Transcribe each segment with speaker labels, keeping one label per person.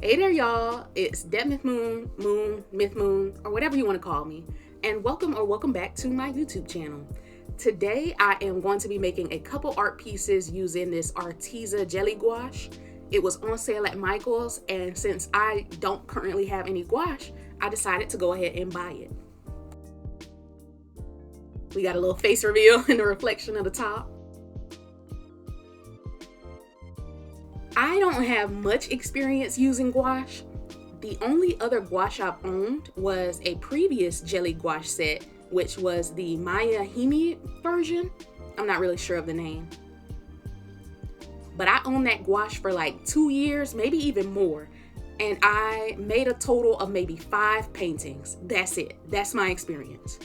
Speaker 1: Hey there, y'all. It's Dead Myth Moon, Myth Moon, or whatever you want to call me. And welcome back to my YouTube channel. Today, I am going to be making a couple art pieces using this Arteza jelly gouache. It was on sale at Michael's, and since I don't currently have any gouache, I decided to go ahead and buy it. We got a little face reveal in the reflection of the top. I don't have much experience using gouache. The only other gouache I've owned was a previous jelly gouache set, which was the Maya Himi version. I'm not really sure of the name. But I owned that gouache for like 2 years, maybe even more. And I made a total of maybe 5 paintings. That's it. That's my experience.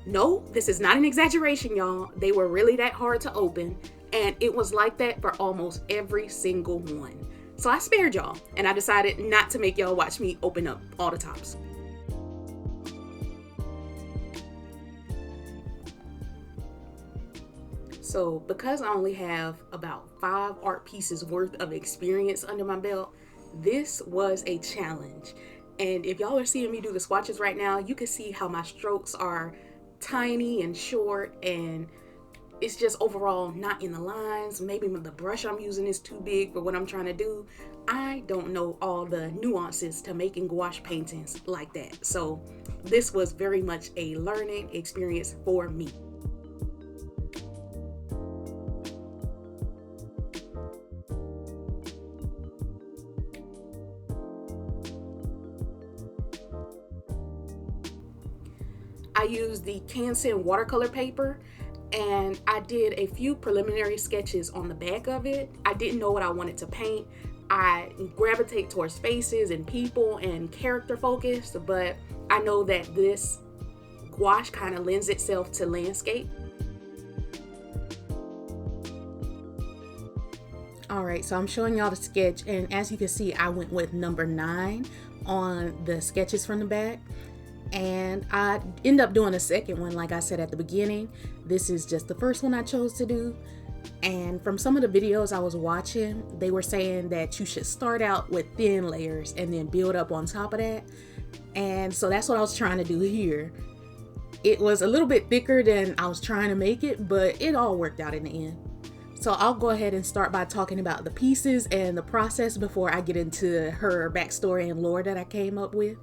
Speaker 1: No, this is not an exaggeration, y'all. They were really that hard to open, and it was like that for almost every single one. So I spared y'all, and I decided not to make y'all watch me open up all the tops. So because I only have about 5 art pieces worth of experience under my belt, this was a challenge. And if y'all are seeing me do the swatches right now, you can see how my strokes are tiny and short, and it's just overall not in the lines. Maybe the brush I'm using is too big for what I'm trying to do. I don't know all the nuances to making gouache paintings like that. So this was very much a learning experience for me. I used the Canson watercolor paper, and I did a few preliminary sketches on the back of it. I didn't know what I wanted to paint. I gravitate towards faces and people and character focus, but I know that this gouache kind of lends itself to landscape. All right, so I'm showing y'all the sketch, and as you can see, I went with number 9 on the sketches from the back. And I end up doing a second one, like I said at the beginning. This is just the first one I chose to do. And from some of the videos I was watching, they were saying that you should start out with thin layers and then build up on top of that. And so that's what I was trying to do here. It was a little bit thicker than I was trying to make it, but it all worked out in the end. So I'll go ahead and start by talking about the pieces and the process before I get into her backstory and lore that I came up with.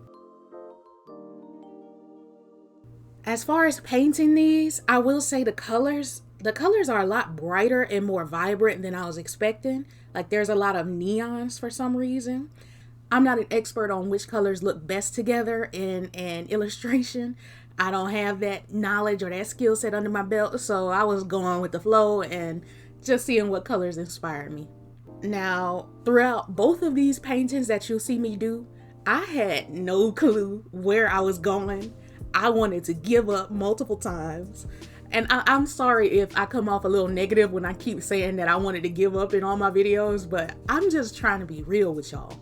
Speaker 1: As far as painting these, I will say the colors are a lot brighter and more vibrant than I was expecting. Like there's a lot of neons for some reason. I'm not an expert on which colors look best together in an illustration. I don't have that knowledge or that skill set under my belt, so I was going with the flow and just seeing what colors inspired me. Now, throughout both of these paintings that you'll see me do, I had no clue where I was going. I wanted to give up multiple times. And I'm sorry if I come off a little negative when I keep saying that I wanted to give up in all my videos, but I'm just trying to be real with y'all.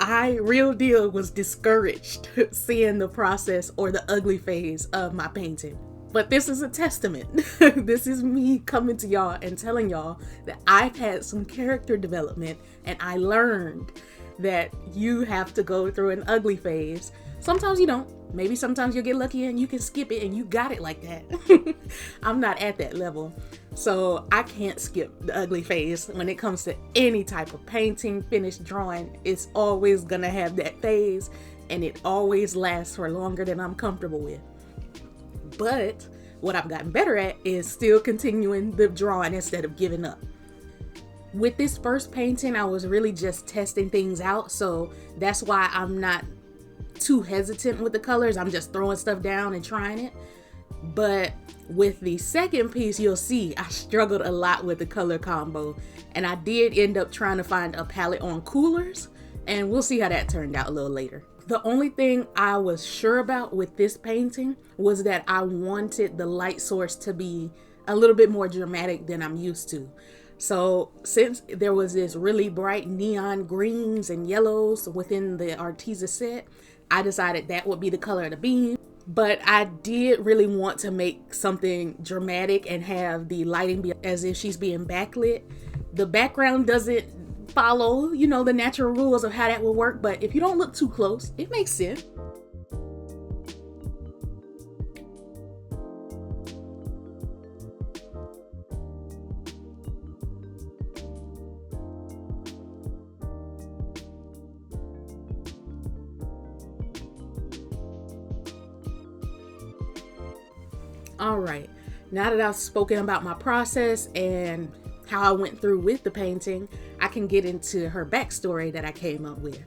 Speaker 1: I real deal was discouraged seeing the process or the ugly phase of my painting. But this is a testament. This is me coming to y'all and telling y'all that I've had some character development, and I learned that you have to go through an ugly phase. Sometimes you don't. Maybe sometimes you'll get lucky and you can skip it and you got it like that. I'm not at that level. So I can't skip the ugly phase when it comes to any type of painting, finished drawing. It's always gonna have that phase, and it always lasts for longer than I'm comfortable with. But what I've gotten better at is still continuing the drawing instead of giving up. With this first painting, I was really just testing things out. So that's why I'm not too hesitant with the colors. I'm just throwing stuff down and trying it. But with the second piece, you'll see I struggled a lot with the color combo, and I did end up trying to find a palette on coolers, and we'll see how that turned out a little later. The only thing I was sure about with this painting was that I wanted the light source to be a little bit more dramatic than I'm used to. So since there was this really bright neon greens and yellows within the Arteza set, I decided that would be the color of the beam. But I did really want to make something dramatic and have the lighting be as if she's being backlit. The background doesn't follow, the natural rules of how that will work, but if you don't look too close, it makes sense. All right, now that I've spoken about my process and how I went through with the painting, I can get into her backstory that I came up with.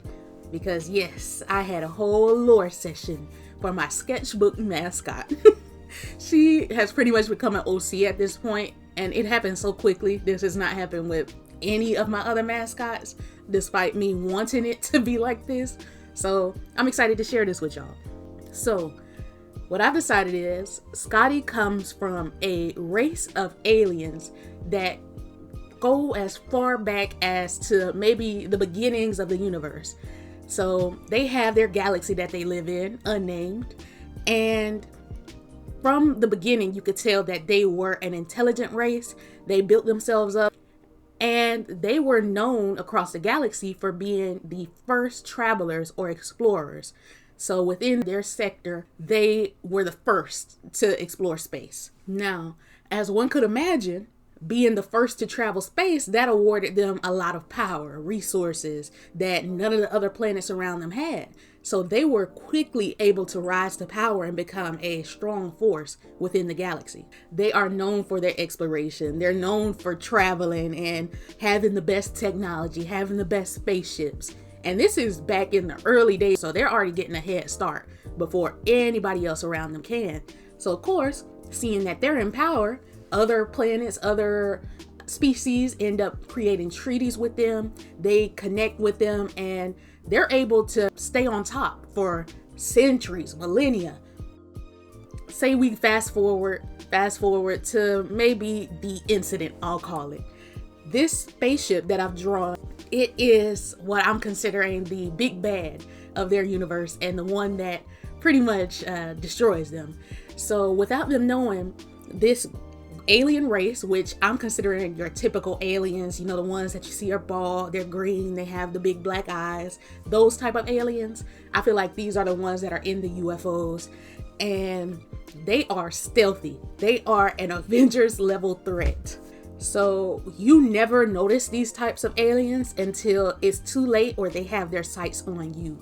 Speaker 1: Because yes, I had a whole lore session for my sketchbook mascot. She has pretty much become an OC at this point, and it happened so quickly. This has not happened with any of my other mascots, despite me wanting it to be like this. So I'm excited to share this with y'all. So what I've decided is Scotty comes from a race of aliens that go as far back as to maybe the beginnings of the universe. So they have their galaxy that they live in, unnamed, and from the beginning you could tell that they were an intelligent race. They built themselves up, and they were known across the galaxy for being the first travelers or explorers. So within their sector, they were the first to explore space. Now, as one could imagine, being the first to travel space, that awarded them a lot of power, resources that none of the other planets around them had. So they were quickly able to rise to power and become a strong force within the galaxy. They are known for their exploration. They're known for traveling and having the best technology, having the best spaceships. And this is back in the early days, so they're already getting a head start before anybody else around them can. So of course, seeing that they're in power, other planets, other species end up creating treaties with them. They connect with them, and they're able to stay on top for centuries, millennia. Say we fast forward to maybe the incident, I'll call it. This spaceship that I've drawn, it is what I'm considering the big bad of their universe and the one that pretty much destroys them. So without them knowing, this alien race, which I'm considering your typical aliens, the ones that you see are bald, they're green, they have the big black eyes, those type of aliens, I feel like these are the ones that are in the UFOs, and they are stealthy. They are an Avengers level threat. So you never notice these types of aliens until it's too late or they have their sights on you.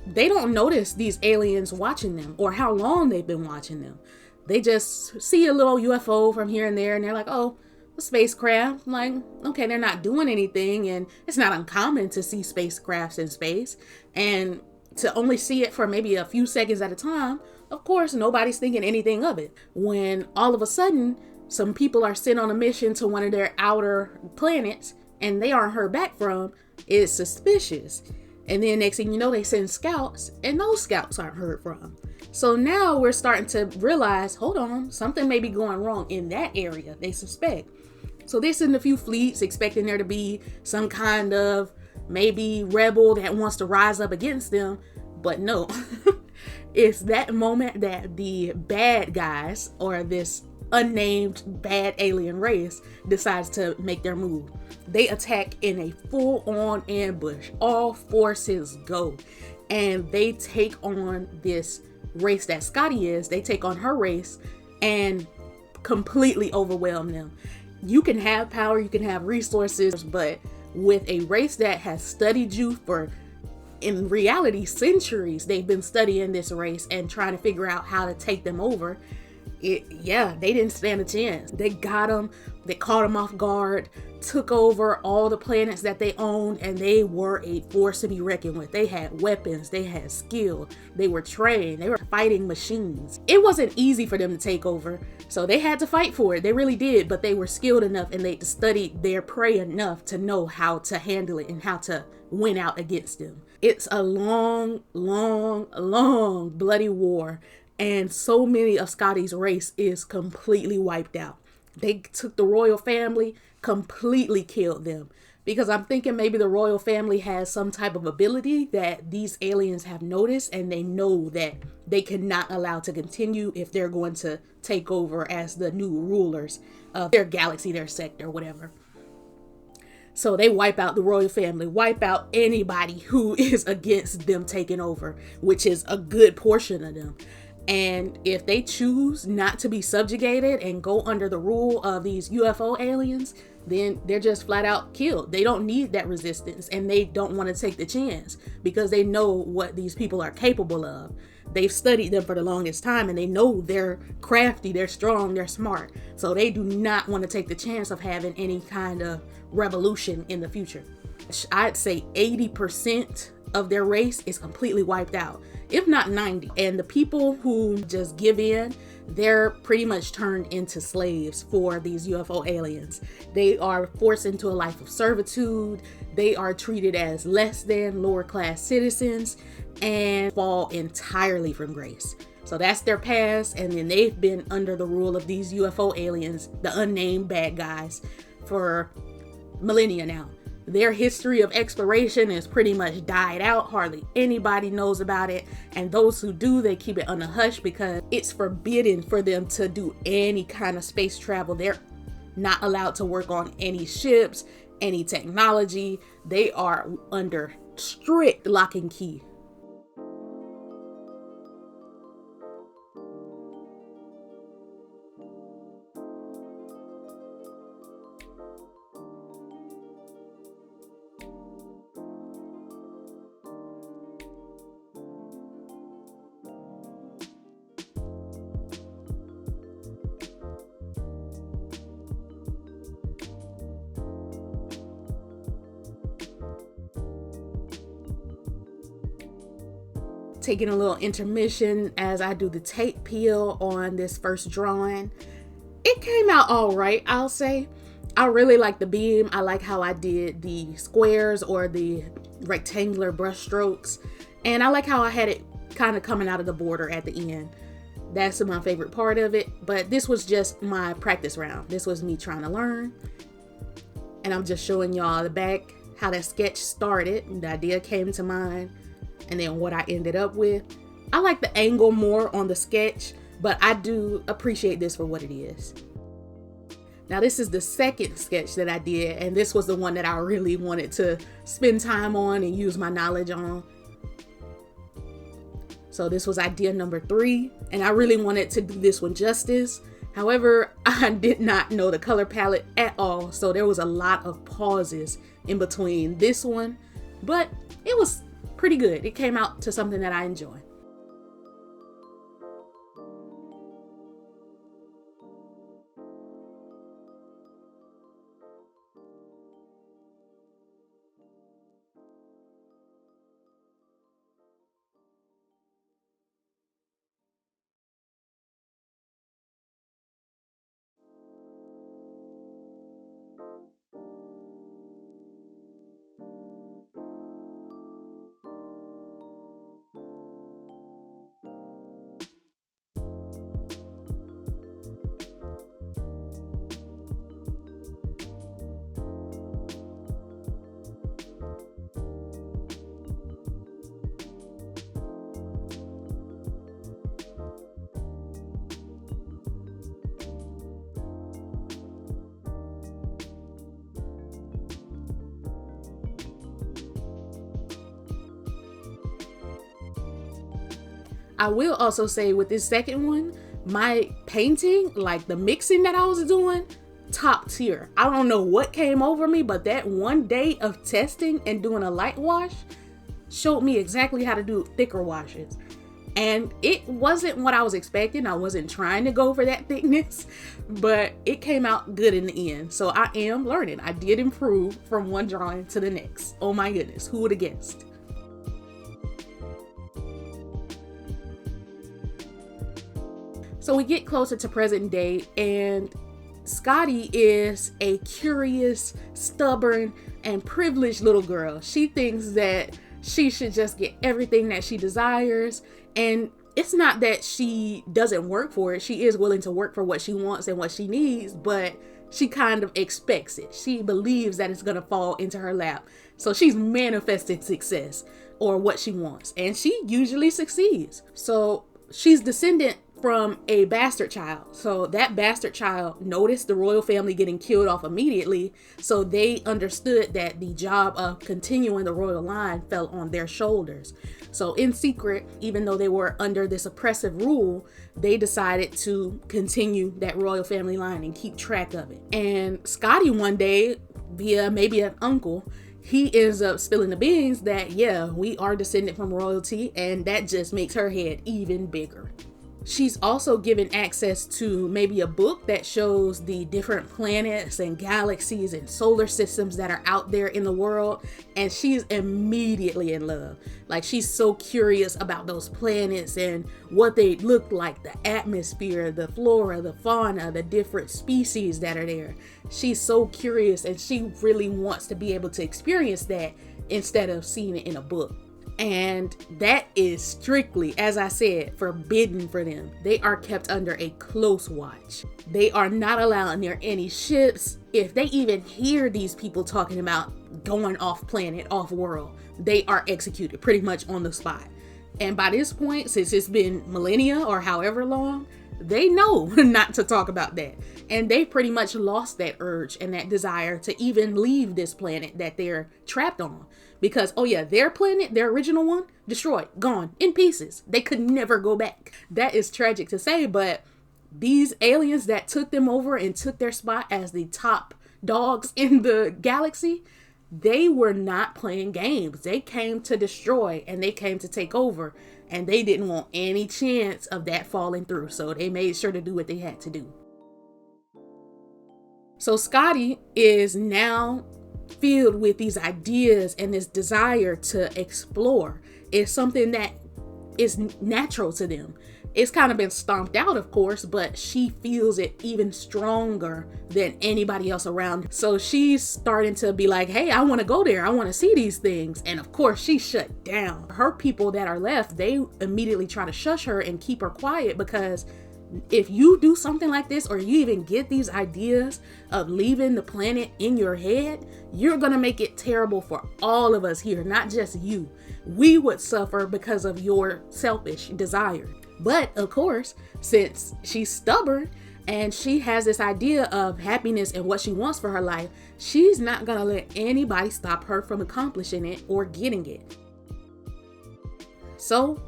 Speaker 1: They don't notice these aliens watching them or how long they've been watching them. They just see a little UFO from here and there, and they're like, oh, a spacecraft. Like, okay, they're not doing anything, and it's not uncommon to see spacecrafts in space. And to only see it for maybe a few seconds at a time, of course, nobody's thinking anything of it. When all of a sudden, some people are sent on a mission to one of their outer planets, and they aren't heard back from, it's suspicious. And then next thing you know, they send scouts, and those scouts aren't heard from. So now we're starting to realize, hold on, something may be going wrong in that area, they suspect. So they send a few fleets expecting there to be some kind of maybe rebel that wants to rise up against them. But no, it's that moment that the bad guys, or this unnamed bad alien race, decides to make their move. They attack in a full-on ambush. All forces go, and they take on this race that Scotty is. They take on her race and completely overwhelm them. You can have power, you can have resources, but with a race that has studied you for, in reality, centuries, they've been studying this race and trying to figure out how to take them over. They didn't stand a chance. They got them, they caught them off guard, took over all the planets that they owned, and they were a force to be reckoned with. They had weapons, they had skill, they were trained, they were fighting machines. It wasn't easy for them to take over, so they had to fight for it. They really did, but they were skilled enough and they studied their prey enough to know how to handle it and how to win out against them. It's a long, long, long bloody war, and so many of Scotty's race is completely wiped out. They took the royal family, completely killed them. because I'm thinking maybe the royal family has some type of ability that these aliens have noticed, and they know that they cannot allow to continue if they're going to take over as the new rulers of their galaxy, their sector, whatever. So they wipe out the royal family, wipe out anybody who is against them taking over, which is a good portion of them. And if they choose not to be subjugated and go under the rule of these UFO aliens, then they're just flat out killed. They don't need that resistance, and they don't want to take the chance because they know what these people are capable of. They've studied them for the longest time, and they know they're crafty, they're strong, they're smart. So they do not want to take the chance of having any kind of revolution in the future. I'd say 80% of their race is completely wiped out, if not 90. And the people who just give in, they're pretty much turned into slaves for these UFO aliens. They are forced into a life of servitude. They are treated as less than lower class citizens and fall entirely from grace. So that's their past, and then they've been under the rule of these UFO aliens, the unnamed bad guys, for millennia now. Their history of exploration is pretty much died out. Hardly anybody knows about it, and those who do, they keep it under hush because it's forbidden for them to do any kind of space travel. They're not allowed to work on any ships, any technology. They are under strict lock and key. Taking a little intermission as I do the tape peel on this first drawing. It came out all right, I'll say. I really like the beam. I like how I did the squares or the rectangular brush strokes. And I like how I had it kind of coming out of the border at the end. That's my favorite part of it. But this was just my practice round. This was me trying to learn. And I'm just showing y'all the back, how that sketch started. The idea came to mind. And then what I ended up with. I like the angle more on the sketch, but I do appreciate this for what it is. Now this is the second sketch that I did, and this was the one that I really wanted to spend time on and use my knowledge on. So this was idea number 3, and I really wanted to do this one justice. However, I did not know the color palette at all, so there was a lot of pauses in between this one, but it was pretty good. It came out to something that I enjoy. I will also say with this second one, my painting, like the mixing that I was doing, top tier. I don't know what came over me, but that one day of testing and doing a light wash showed me exactly how to do thicker washes. And it wasn't what I was expecting. I wasn't trying to go for that thickness, but it came out good in the end. So I am learning. I did improve from one drawing to the next. Oh my goodness, who would have guessed? So we get closer to present day, and Scotty is a curious, stubborn, and privileged little girl. She thinks that she should just get everything that she desires. And it's not that she doesn't work for it. She is willing to work for what she wants and what she needs, but she kind of expects it. She believes that it's going to fall into her lap. So she's manifested success or what she wants. And she usually succeeds. So she's descendant from a bastard child. So that bastard child noticed the royal family getting killed off immediately. So they understood that the job of continuing the royal line fell on their shoulders. So in secret, even though they were under this oppressive rule, they decided to continue that royal family line and keep track of it. And Scotty one day, via maybe an uncle, he ends up spilling the beans that, yeah, we are descended from royalty, and that just makes her head even bigger. She's also given access to maybe a book that shows the different planets and galaxies and solar systems that are out there in the world. And she's immediately in love. Like, she's so curious about those planets and what they look like, the atmosphere, the flora, the fauna, the different species that are there. She's so curious, and she really wants to be able to experience that instead of seeing it in a book. And that is strictly, as I said, forbidden for them. They are kept under a close watch. They are not allowed near any ships. If they even hear these people talking about going off planet, off world, they are executed pretty much on the spot. And by this point, since it's been millennia or however long, they know not to talk about that. And they pretty much lost that urge and that desire to even leave this planet that they're trapped on. Because, oh yeah, their planet, their original one, destroyed, gone, in pieces. They could never go back. That is tragic to say, but these aliens that took them over and took their spot as the top dogs in the galaxy, they were not playing games. They came to destroy, and they came to take over. And they didn't want any chance of that falling through. So they made sure to do what they had to do. So Scotty is now filled with these ideas and this desire to explore. It's something that is natural to them. It's kind of been stomped out, of course, but she feels it even stronger than anybody else around. So she's starting to be like, hey, I want to go there. I want to see these things. And of course, she's shut down. Her people that are left, they immediately try to shush her and keep her quiet, because if you do something like this, or you even get these ideas of leaving the planet in your head, you're going to make it terrible for all of us here, not just you. We would suffer because of your selfish desire. But of course, since she's stubborn and she has this idea of happiness and what she wants for her life, she's not going to let anybody stop her from accomplishing it or getting it. So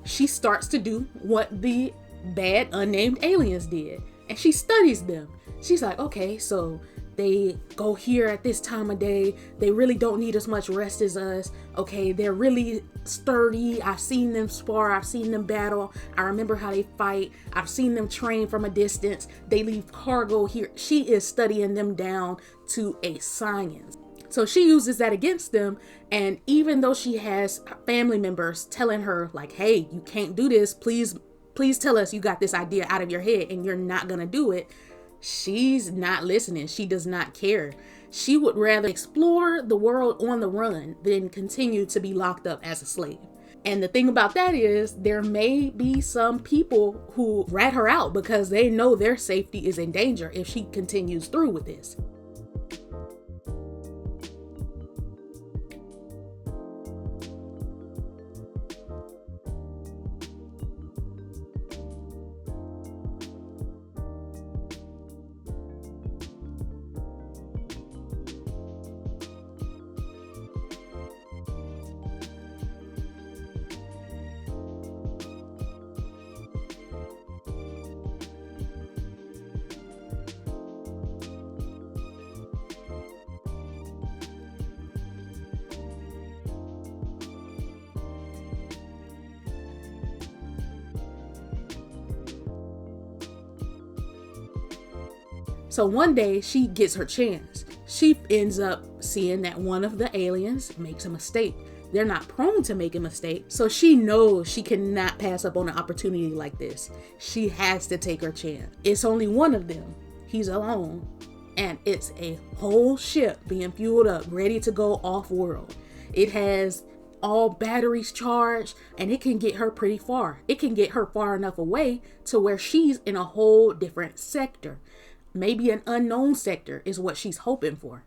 Speaker 1: she starts to do what the bad unnamed aliens did, and she studies them. She's like, okay, so they go here at this time of day. They really don't need as much rest as us. Okay, they're really sturdy. I've seen them spar. I've seen them battle. I remember how they fight. I've seen them train from a distance. They leave cargo here. She is studying them down to a science. So she uses that against them. And even though she has family members telling her like, hey, you can't do this. Please tell us you got this idea out of your head and you're not going to do it. She's not listening. She does not care. She would rather explore the world on the run than continue to be locked up as a slave. And the thing about that is, there may be some people who rat her out because they know their safety is in danger if she continues through with this. So one day she gets her chance. She ends up seeing that one of the aliens makes a mistake. They're not prone to make a mistake, so she knows she cannot pass up on an opportunity like this. She has to take her chance. It's only one of them. He's alone. And it's a whole ship being fueled up, ready to go off-world. It has all batteries charged, and it can get her pretty far. It can get her far enough away to where she's in a whole different sector. Maybe an unknown sector is what she's hoping for.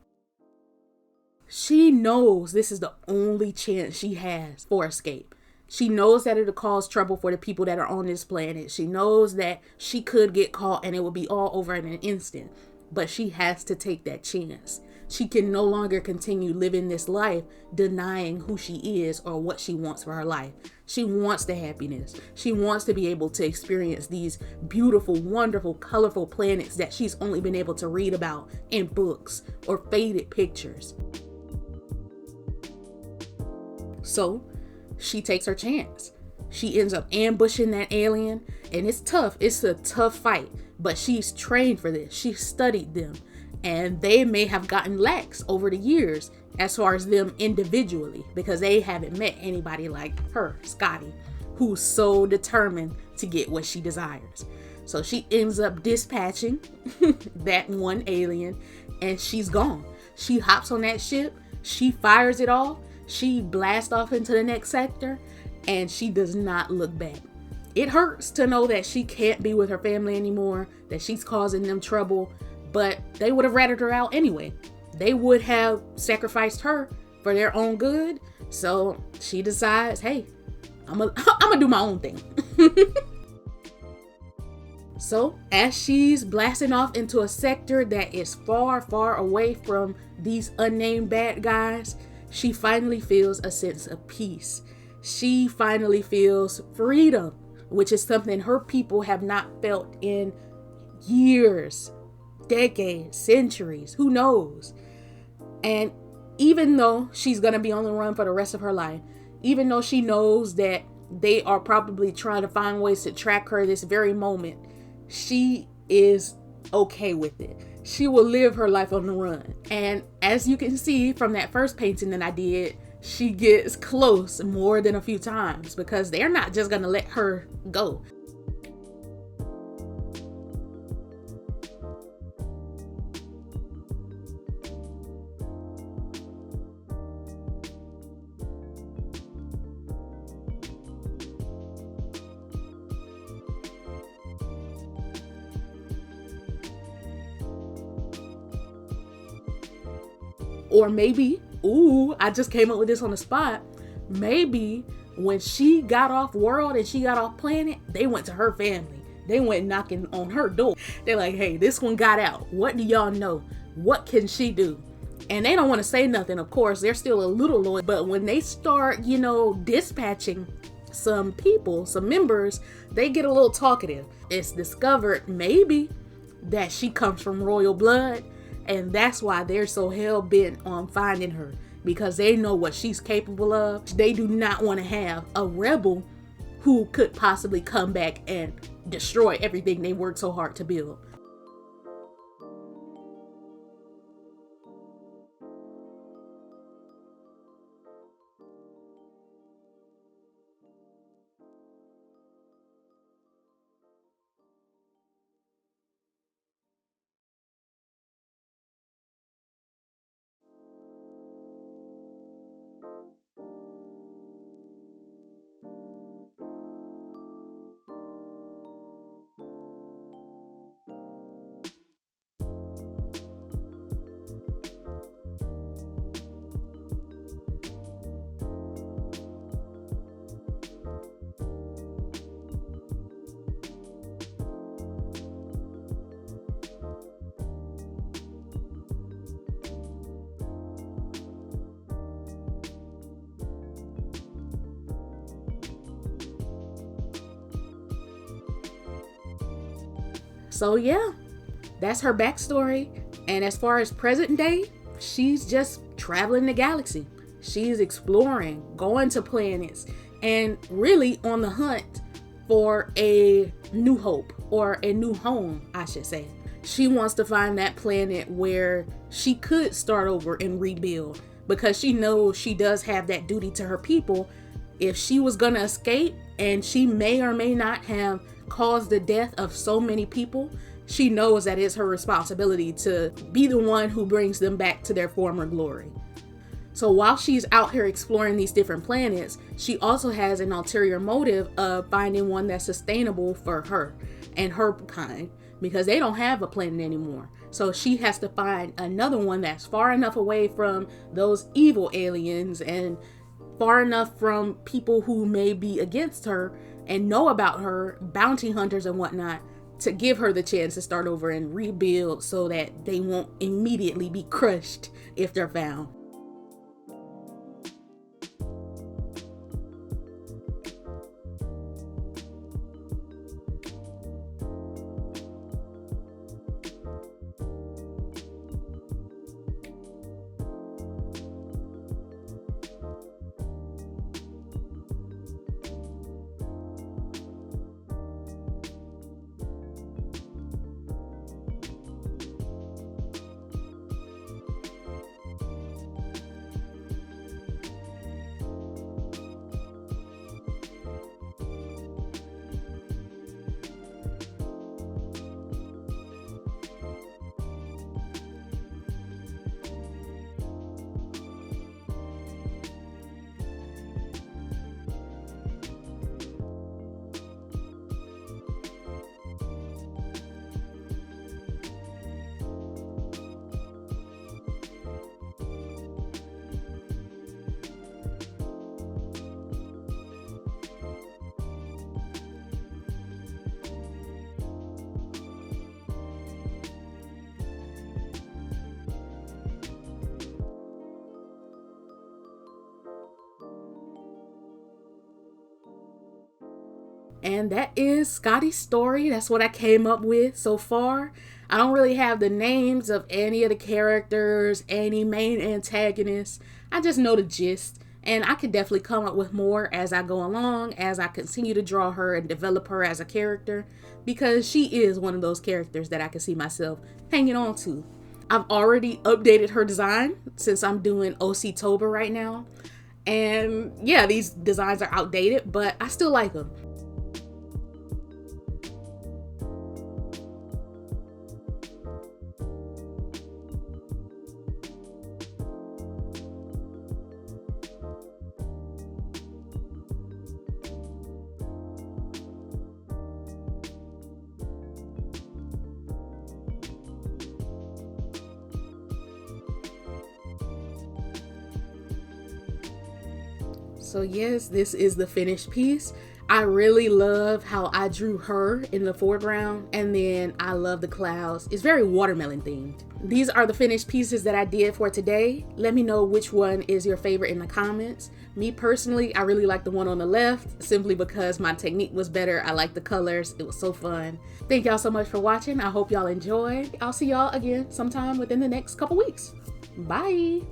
Speaker 1: She knows this is the only chance she has for escape. She knows that it'll cause trouble for the people that are on this planet. She knows that she could get caught and it will be all over in an instant. But she has to take that chance. She can no longer continue living this life denying who she is or what she wants for her life. She wants the happiness. She wants to be able to experience these beautiful, wonderful, colorful planets that she's only been able to read about in books or faded pictures. So she takes her chance. She ends up ambushing that alien, and it's tough. It's a tough fight, but she's trained for this. She studied them, and they may have gotten lax over the years as far as them individually, because they haven't met anybody like her, Scotty, who's so determined to get what she desires. So she ends up dispatching that one alien, and she's gone. She hops on that ship, she fires it off, she blasts off into the next sector, and she does not look back. It hurts to know that she can't be with her family anymore, that she's causing them trouble, but they would have ratted her out anyway. They would have sacrificed her for their own good. So she decides, hey, I'm gonna do my own thing. So as she's blasting off into a sector that is far, far away from these unnamed bad guys, she finally feels a sense of peace. She finally feels freedom, which is something her people have not felt in years, decades, centuries, who knows? And even though she's going to be on the run for the rest of her life, even though she knows that they are probably trying to find ways to track her this very moment, she is okay with it. She will live her life on the run. And as you can see from that first painting that I did, she gets close more than a few times because they're not just going to let her go. Or maybe, I just came up with this on the spot. Maybe when she got off world and she got off planet, they went to her family. They went knocking on her door. They're like, hey, this one got out. What do y'all know? What can she do? And they don't want to say nothing, of course. They're still a little loyal. But when they start, dispatching some people, some members, they get a little talkative. It's discovered maybe that she comes from royal blood. And that's why they're so hell-bent on finding her, because they know what she's capable of. They do not want to have a rebel who could possibly come back and destroy everything they worked so hard to build. So yeah, that's her backstory. And as far as present day, she's just traveling the galaxy. She's exploring, going to planets, and really on the hunt for a new hope, or a new home, I should say. She wants to find that planet where she could start over and rebuild, because she knows she does have that duty to her people. If she was gonna escape, and she may or may not have caused the death of so many people, she knows that it's her responsibility to be the one who brings them back to their former glory. So while she's out here exploring these different planets, she also has an ulterior motive of finding one that's sustainable for her and her kind, because they don't have a planet anymore. So she has to find another one that's far enough away from those evil aliens and far enough from people who may be against her and know about her, bounty hunters and whatnot, to give her the chance to start over and rebuild so that they won't immediately be crushed if they're found. And that is Scotty's story. That's what I came up with so far. I don't really have the names of any of the characters, any main antagonists. I just know the gist. And I could definitely come up with more as I go along, as I continue to draw her and develop her as a character, because she is one of those characters that I can see myself hanging on to. I've already updated her design since I'm doing OC Toba right now. And yeah, these designs are outdated, but I still like them. So yes, this is the finished piece. I really love how I drew her in the foreground, and then I love the clouds. It's very watermelon themed. These are the finished pieces that I did for today. Let me know which one is your favorite in the comments. Me personally, I really like the one on the left, simply because my technique was better. I like the colors. It was so fun. Thank y'all so much for watching. I hope y'all enjoyed. I'll see y'all again sometime within the next couple weeks. Bye.